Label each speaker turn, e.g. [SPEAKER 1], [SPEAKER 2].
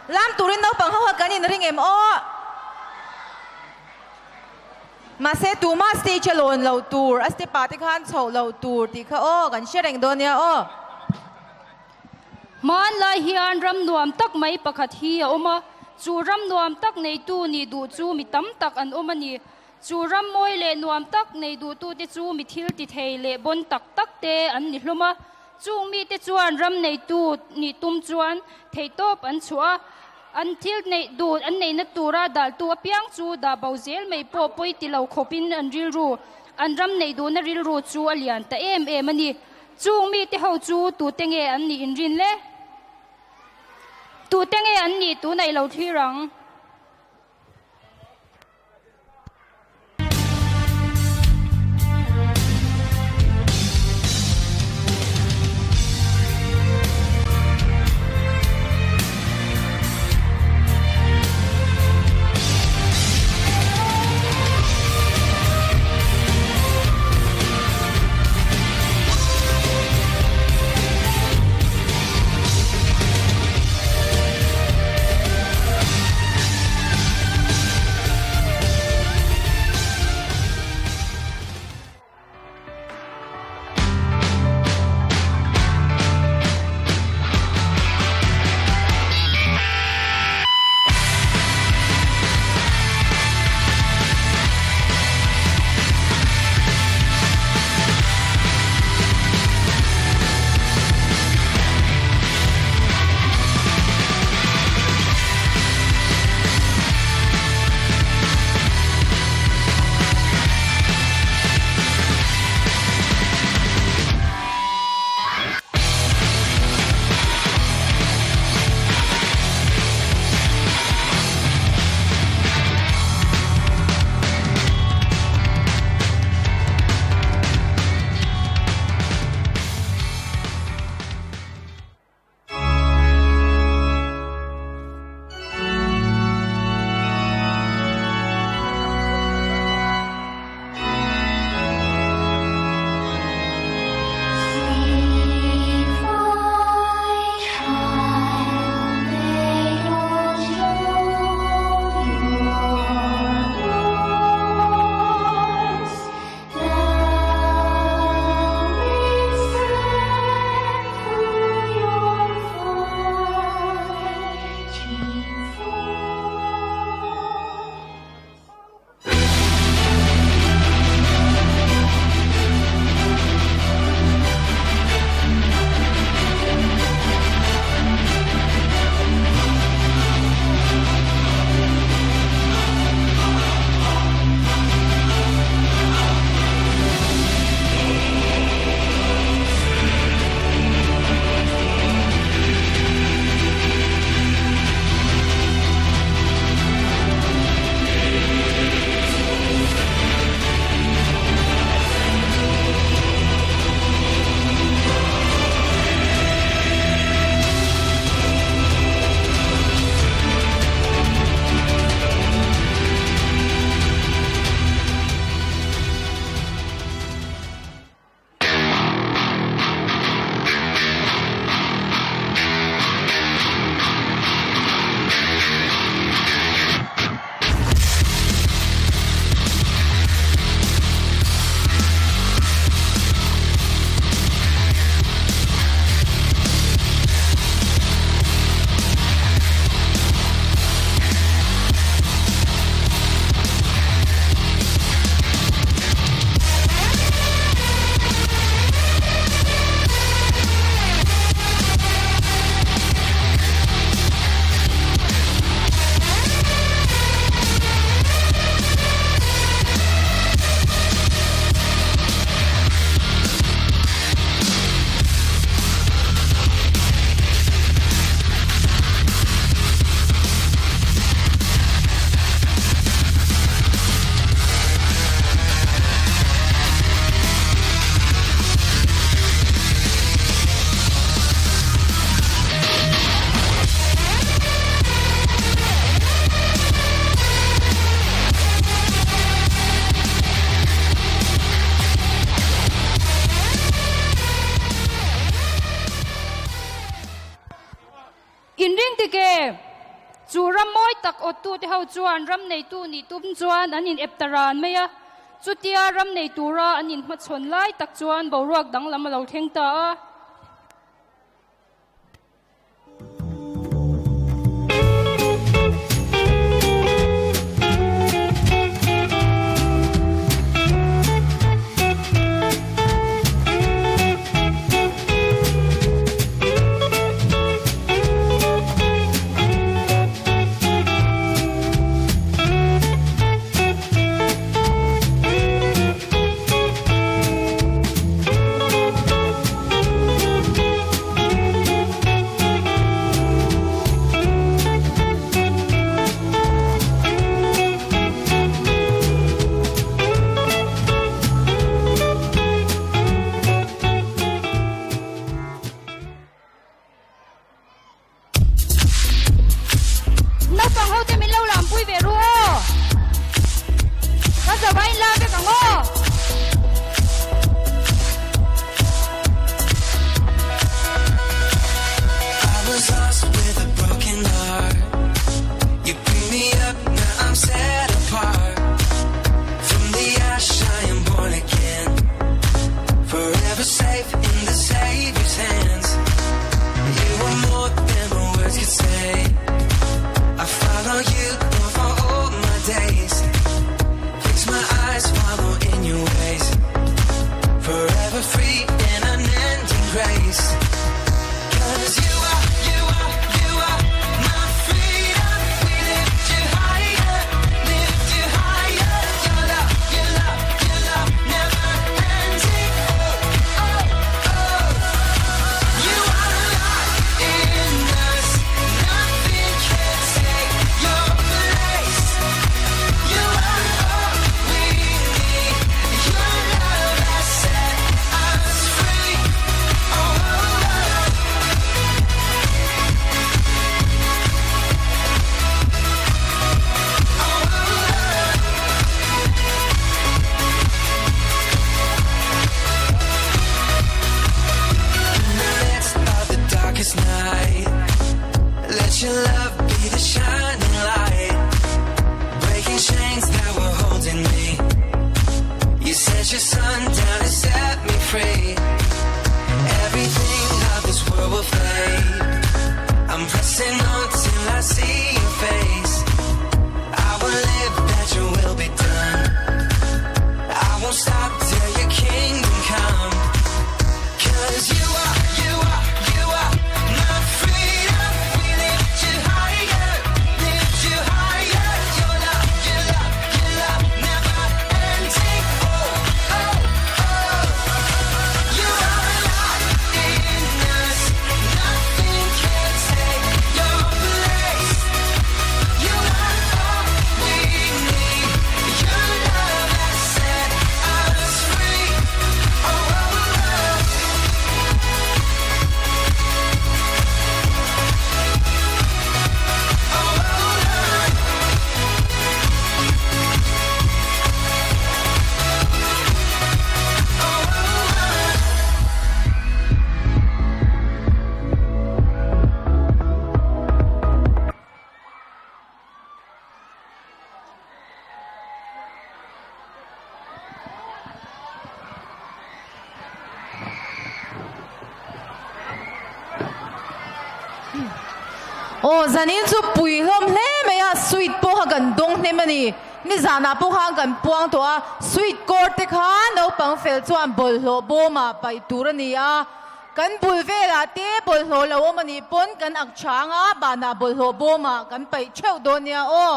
[SPEAKER 1] lam turin no pang hawa kanin ring em o mà sẽ tu mà stage alone lâu tour asti party khan chho lâu tour ti kha o kan shereng donia o
[SPEAKER 2] man lai hian ram nuam tak mai pakhat hi oma chu ram nuam tak nei tu ni du chu mi tam tak an oma ni chu ram moi le nuam tak nei du tu te chu mi thil ti thei le bon tak tak te an ni hloma chu mi te chuan ram nei tu ni tum chuan thei top an chua an thil nei du an nei na tura dal tu apiang chu da bauzel mei po poi ti lo khopin an ril ru an ram nei du na ril ru chu alian ta em ani chu mi te ho chu tu tenge an ni in rin le tu tenge an ni tu nei lo thi rang จูรำมอยตักอดตูที่เขาจวนรำในตู้นี่ตุ้มจวนอันนี้เอฟตารานไม่อะจุดเดียรำในตู้ระอันนี้มาชนไล่ตักจวนเบารวกดังลำมาเราเทงตา
[SPEAKER 1] zanin chu pui hlom hle me ya sweet po ha gan dong hne mani ni zana po ha gan puang to a sweet court te kha no pang fel chuan bol hlo bo ma pai turani a kan bul vela te bol hlo lo mani pon kan ak changa bana bol hlo bo ma kan pai cheu donia o